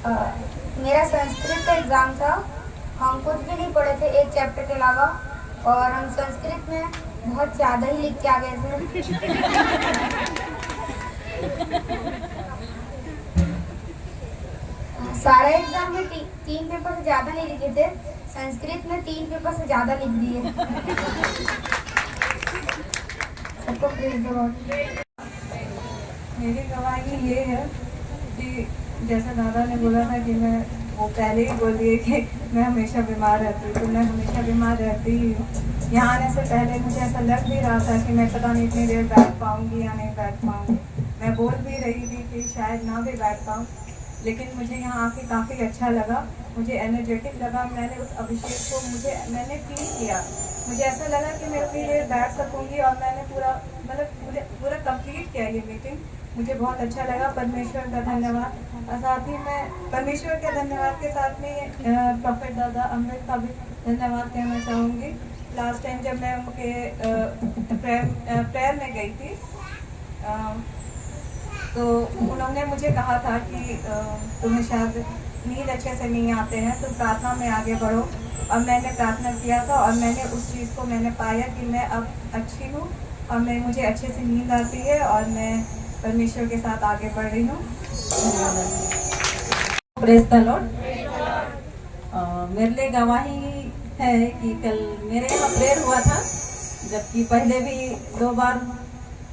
अ, मेरा संस्कृत का एग्ज़ाम था। हम कुछ भी नहीं पढ़े थे एक चैप्टर के अलावा, और हम संस्कृत में बहुत ज़्यादा ही लिख के आ गए थे। सारा एग्ज़ाम में तीन पेपर से ज़्यादा नहीं लिखे थे। संस्कृत में 3 पेपर से ज़्यादा लिख दिए। सबको प्रेज द लॉर्ड। मेरी गवाही ये है कि जैसे दादा ने बोला था कि मैं वो पहले ही बोल दिए कि मैं हमेशा बीमार रहती हूँ, तो मैं हमेशा बीमार रहती ही हूँ। यहाँ आने से पहले मुझे ऐसा लग भी रहा था कि मैं पता नहीं इतनी देर बैठ पाऊँगी या नहीं बैठ पाऊँगी। मैं बोल भी रही थी कि शायद ना भी बैठ पाऊँ, लेकिन मुझे यहाँ आके काफ़ी अच्छा लगा, मुझे एनर्जेटिक लगा। मैंने उस अभिषेक को मैंने फील किया। मुझे ऐसा लगा कि मैं उतनी देर बैठ सकूँगी, और मैंने पूरा कंप्लीट किया ये मीटिंग। मुझे बहुत अच्छा लगा। परमेश्वर का धन्यवाद। और साथ ही मैं परमेश्वर के धन्यवाद के साथ में प्रोफेट दादा अमृत का भी धन्यवाद कहना चाहूँगी। लास्ट टाइम जब मैं उनके प्रेयर में गई थी, तो उन्होंने मुझे कहा था कि तुम्हें शायद नींद अच्छे से नहीं आते हैं, तो प्रार्थना में आगे बढ़ो। और मैंने प्रार्थना किया था, और मैंने उस चीज़ को मैंने पाया कि मैं अब अच्छी हूँ, और मुझे अच्छे से नींद आती है, और मैं परमेश्वर के साथ आगे बढ़ रही हूँ। Praise the Lord. मेरे लिए गवाही है कि कल मेरे यहाँ प्रेयर हुआ था, जबकि पहले भी 2 बार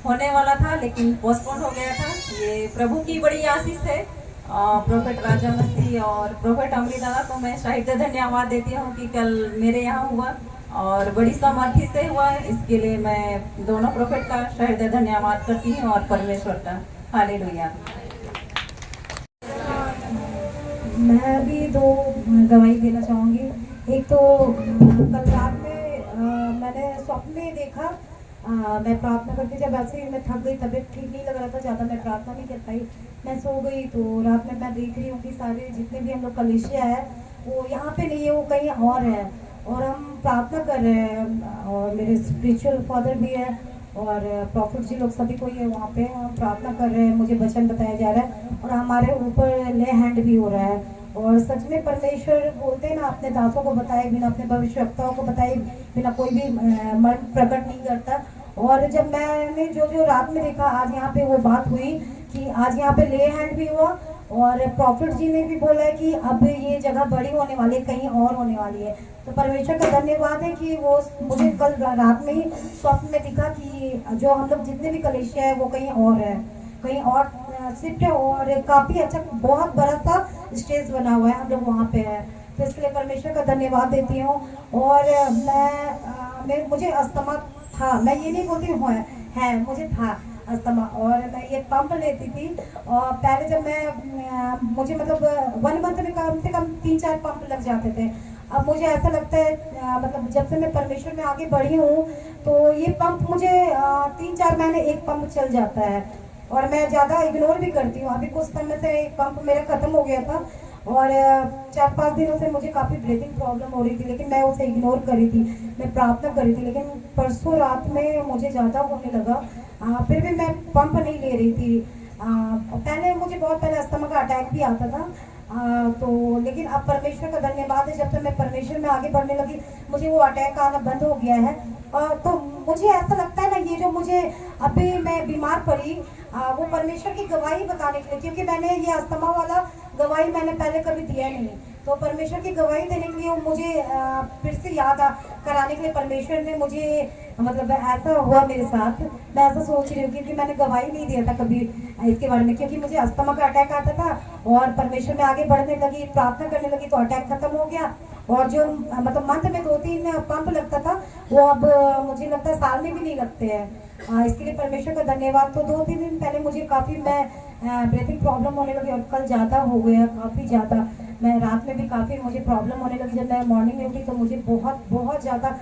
होने वाला था, लेकिन पोस्टपोन हो गया था। ये प्रभु की बड़ी आशीष है। प्रोफेट राजा मसीह और प्रोफेट अमृत दादा को मैं शायद धन्यवाद देती हूँ कि कल मेरे यहाँ हुआ और बड़ी सामर्थ्य से हुआ। इसके लिए मैं दोनों प्रोफेट का शायद धन्यवाद करती हूँ और परमेश्वर का। हालेलुया। मैं भी 2 गवाही देना चाहूँगी। एक तो कल रात में मैंने स्वप्न में देखा, मैं प्रार्थना करती, जब ऐसे ही मैं थक गई, तबीयत ठीक नहीं लग रहा था ज़्यादा, मैं प्रार्थना नहीं कर पाई, मैं सो गई। तो रात में मैं देख रही हूँ कि सारे जितने भी हम लोग कलीसिया है वो यहाँ पे नहीं है, वो कहीं और है, और हम प्रार्थना कर रहे हैं। और मेरे स्पिरिचुअल फादर भी है और प्रॉफिट जी लोग सभी कोई है वहाँ पे। हम प्रार्थना कर रहे हैं, मुझे वचन बताया जा रहा है, और हमारे ऊपर ले हैंड भी हो रहा है। और सच में परमेश्वर बोलते हैं ना, अपने दासों को बताए बिना, अपने भविष्यवक्ताओं को बताए बिना कोई भी मन प्रकट नहीं करता। और जब मैंने जो रात में देखा, आज यहाँ पे वो बात हुई कि आज यहाँ पे ले हैंड भी हुआ, और प्रॉफिट जी ने भी बोला है कि अब ये जगह बड़ी होने वाली है, कहीं और होने वाली है। तो परमेश्वर का धन्यवाद है कि वो मुझे कल रात में ही स्वप्न में दिखा कि जो हम लोग जितने भी कलेशिया है वो कहीं और है, कहीं और शिफ्ट है, और काफ़ी अच्छा बहुत बड़ा सा स्टेज बना हुआ है, हम लोग वहाँ पे है। तो इसलिए परमेश्वर का धन्यवाद देती हूँ। और मुझे अस्थमा था, मैं ये नहीं बोलती हूँ है, मुझे था अस्थमा, और मैं ये पंप लेती थी। और पहले जब मैं मुझे मतलब 1 मंथ में कम से कम 3-4 पंप लग जाते थे। अब मुझे ऐसा लगता है मतलब जब से मैं परमेश्वर में आगे बढ़ी हूँ, तो ये पंप मुझे 3-4 महीने एक पंप चल जाता है, और मैं ज़्यादा इग्नोर भी करती हूँ। अभी कुछ समय से एक पंप मेरा ख़त्म हो गया था, और 4-5 दिनों से मुझे काफ़ी ब्रीथिंग प्रॉब्लम हो रही थी, लेकिन मैं उसे इग्नोर कर रही थी, मैं प्रार्थना कर रही थी। लेकिन परसों रात में मुझे ज़्यादा होने लगा, फिर भी मैं पंप नहीं ले रही थी। पहले मुझे बहुत पहले अस्थमा का अटैक भी आता था। तो लेकिन अब परमेश्वर का धन्यवाद है, जब से मैं परमेश्वर में आगे बढ़ने लगी, मुझे वो अटैक आना बंद हो गया है। तो मुझे ऐसा लगता है ना, ये जो मुझे अभी मैं बीमार पड़ी, वो परमेश्वर की गवाही बताने के लिए, क्योंकि मैंने ये अस्थमा वाला गवाही मैंने पहले कभी दिया नहीं। तो परमेश्वर की गवाही देने के लिए मुझे फिर से याद कराने के लिए परमेश्वर ने मुझे मतलब ऐसा हुआ मेरे साथ। मैं ऐसा सोच रही हूँ, क्योंकि मैंने गवाही नहीं दिया था कभी इसके बारे में, क्योंकि मुझे अस्थमा का अटैक आता था, और परमेश्वर में आगे बढ़ने लगी, प्रार्थना करने लगी, तो अटैक खत्म हो गया। और जो मतलब मंथ में 2-3 पंप लगता था, वो अब मुझे लगता है साल में भी नहीं लगते हैं। इसके लिए परमेश्वर का धन्यवाद। तो 2-3 दिन पहले मुझे काफ़ी मैं ब्रीथिंग प्रॉब्लम होने लगी, और कल ज़्यादा हो गया, काफ़ी ज़्यादा। मैं रात में भी काफ़ी मुझे प्रॉब्लम होने लगी। जब मैं मॉर्निंग में उठी तो मुझे बहुत बहुत ज़्यादा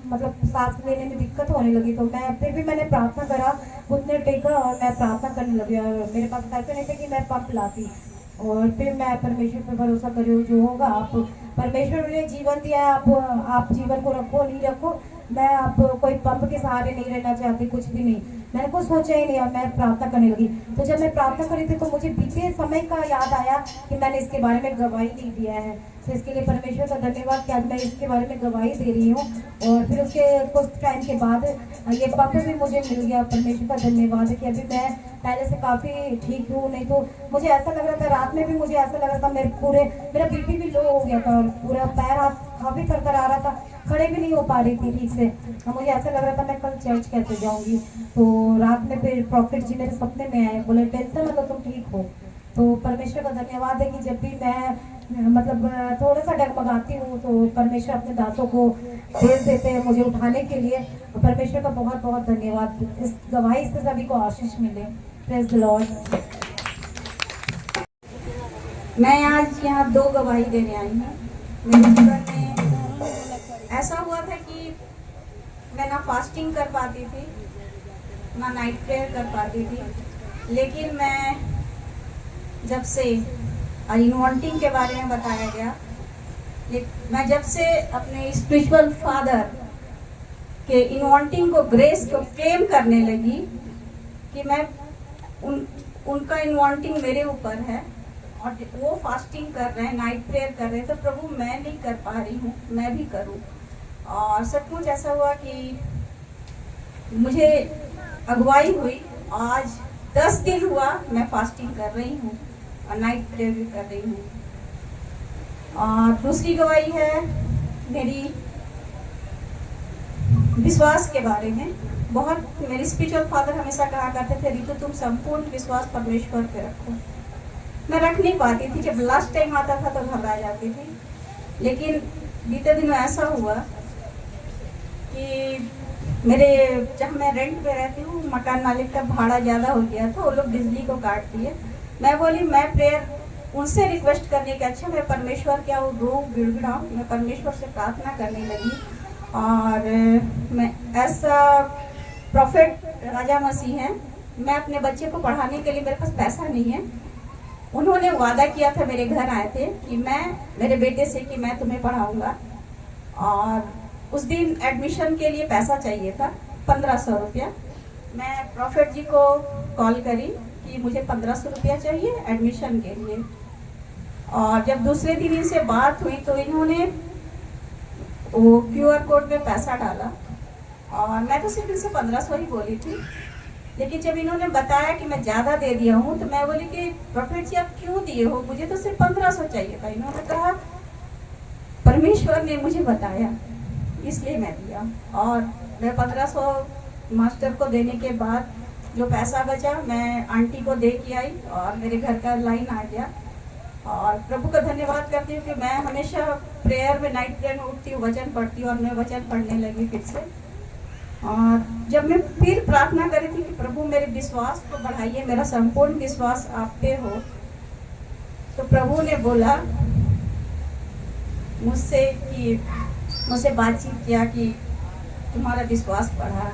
मतलब सांस लेने में दिक्कत होने लगी। तो मैं फिर भी मैंने प्रार्थना करा, घुटने टेका, और मैं प्रार्थना करने लगी। और मेरे पास पैसे नहीं थे कि मैं पंप लाती, और फिर मैं परमेश्वर पर भरोसा करी, जो होगा आप, परमेश्वर ने जीवन दिया है, आप जीवन को रखो नहीं रखो। मैं आप कोई पंप के सहारे नहीं रहना चाहती, कुछ भी नहीं। मैंने कुछ सोचा ही नहीं और मैं प्रार्थना करने लगी। तो जब मैं प्रार्थना करी थी तो मुझे बीते समय का याद आया कि मैंने इसके बारे में गवाही नहीं दिया है। तो इसके लिए परमेश्वर का धन्यवाद कि आज मैं इसके बारे में गवाही दे रही हूँ। और फिर उसके कुछ टाइम के बाद ये पंप भी मुझे मिल गया। परमेश्वर का धन्यवाद है कि अभी मैं पहले से काफ़ी ठीक हूँ। नहीं तो मुझे ऐसा लग रहा था, रात में भी मुझे ऐसा लग रहा था मेरा बीपी भी लो हो गया था और पूरा पैर हाथ काफ़ी थरथर आ रहा था, खड़े भी नहीं हो पा रही थी ठीक से। तो मुझे ऐसा लग रहा था मैं कल चर्च कैसे जाऊंगी। तो रात में फिर प्रॉफिट जी मेरे सपने में आए, बोले टेंशन मतलब तुम ठीक हो। तो परमेश्वर का धन्यवाद है कि जब भी मैं मतलब थोड़ा सा डगमगाती हूँ तो परमेश्वर अपने दासों को भेज देते हैं मुझे उठाने के लिए। तो परमेश्वर का बहुत बहुत धन्यवाद। इस गवाही से सभी को आशीष मिले। Praise the Lord. मैं आज यहाँ 2 गवाही देने आई हूँ। मेरे जीवन में ऐसा हुआ था कि मैं ना फास्टिंग कर पाती थी, ना नाइट प्रेयर कर पाती थी। लेकिन मैं जब से अनवांटिंग के बारे में बताया गया, मैं जब से अपने स्पिरिचुअल फादर के इनवांटिंग को, ग्रेस को क्लेम करने लगी कि मैं उनका इनवांटिंग मेरे ऊपर है और वो फास्टिंग कर रहे हैं, नाइट प्रेयर कर रहे हैं, तो प्रभु मैं नहीं कर पा रही हूँ, मैं भी करूँ। और सचमुच ऐसा हुआ कि मुझे अगुवाई हुई। आज 10 दिन हुआ मैं फास्टिंग कर रही हूँ और नाइट प्रेयर भी कर रही हूँ। और दूसरी गवाही है मेरी विश्वास के बारे में। बहुत मेरे स्पिरिचुअल फादर हमेशा कहा करते थे, रितु तुम संपूर्ण विश्वास परमेश्वर पे रखो। मैं रख नहीं पाती थी, जब लास्ट टाइम आता था तो घबरा जाती थी। लेकिन बीते दिनों ऐसा हुआ कि मेरे जहाँ मैं रेंट पे रहती हूँ, मकान मालिक का भाड़ा ज़्यादा हो गया था, वो लोग बिजली को काट दिए। मैं बोली मैं प्रेयर उनसे रिक्वेस्ट करने के अच्छा मैं परमेश्वर क्या वो रो गिड़गिड़ाऊँ, मैं परमेश्वर से प्रार्थना करने लगी। और मैं ऐसा प्रॉफिट राजा मसीह हैं, मैं अपने बच्चे को पढ़ाने के लिए मेरे पास पैसा नहीं है। उन्होंने वादा किया था, मेरे घर आए थे कि मैं मेरे बेटे से कि मैं तुम्हें पढ़ाऊंगा। और उस दिन एडमिशन के लिए पैसा चाहिए था 1500 रुपया। मैं प्रॉफिट जी को कॉल करी कि मुझे 1500 रुपया चाहिए एडमिशन के लिए। और जब दूसरे दिन इनसे बात हुई तो इन्होंने वो QR कोड में पैसा डाला और मैं तो सिर्फ इनसे 1500 ही बोली थी। लेकिन जब इन्होंने बताया कि मैं ज़्यादा दे दिया हूँ तो मैं बोली कि प्रॉफिट जी आप क्यों दिए हो, मुझे तो सिर्फ 1500 चाहिए था। इन्होंने कहा परमेश्वर ने मुझे बताया इसलिए मैं दिया। और मैं 1500 मास्टर को देने के बाद जो पैसा बचा मैं आंटी को दे के आई और मेरे घर का लाइन आ गया। और प्रभु का धन्यवाद करती हूँ कि मैं हमेशा प्रेयर में, नाइट प्रेयर में उठती हूँ, वचन पढ़ती हूँ और मैं वचन पढ़ने लगी फिर से। और जब मैं फिर प्रार्थना करी थी कि प्रभु मेरे विश्वास को बढ़ाइए, मेरा संपूर्ण विश्वास आप पे हो, तो प्रभु ने बोला मुझसे बातचीत किया कि तुम्हारा विश्वास बढ़ा।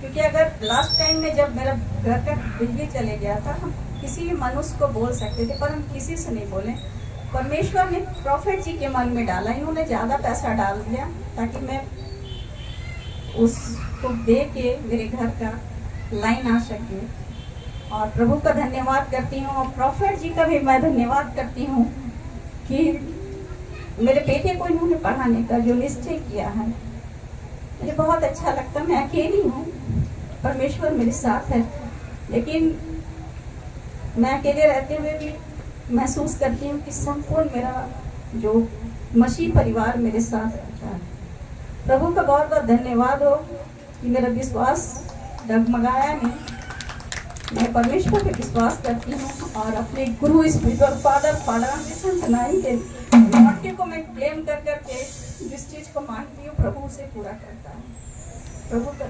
क्योंकि अगर लास्ट टाइम में जब मेरा घर का बिजली चले गया था, हम किसी भी मनुष्य को बोल सकते थे पर हम किसी से नहीं बोले। परमेश्वर ने प्रॉफिट जी के मन में डाला, इन्होंने ज़्यादा पैसा डाल दिया ताकि मैं उसको दे के मेरे घर का लाइन आ सके। और प्रभु का धन्यवाद करती हूँ और प्रॉफिट जी का भी मैं धन्यवाद करती हूँ कि मेरे बेटे को इन्होंने पढ़ाने का जो निश्चय किया है, मुझे बहुत अच्छा लगता। मैं अकेली हूँ, परमेश्वर मेरे साथ है, लेकिन मैं अकेले रहते हुए भी महसूस करती हूँ कि संपूर्ण मेरा जो मसीह परिवार मेरे साथ रहता है। प्रभु का बहुत बहुत धन्यवाद हो कि मेरा विश्वास डगमगाया नहीं। मैं परमेश्वर पे विश्वास करती हूँ और अपने गुरु स्पिरिचुअल फादर सनाई के वाक्य को मैं क्लेम कर करके जिस चीज़ को मानती हूँ प्रभु उसे पूरा करता है। प्रभु का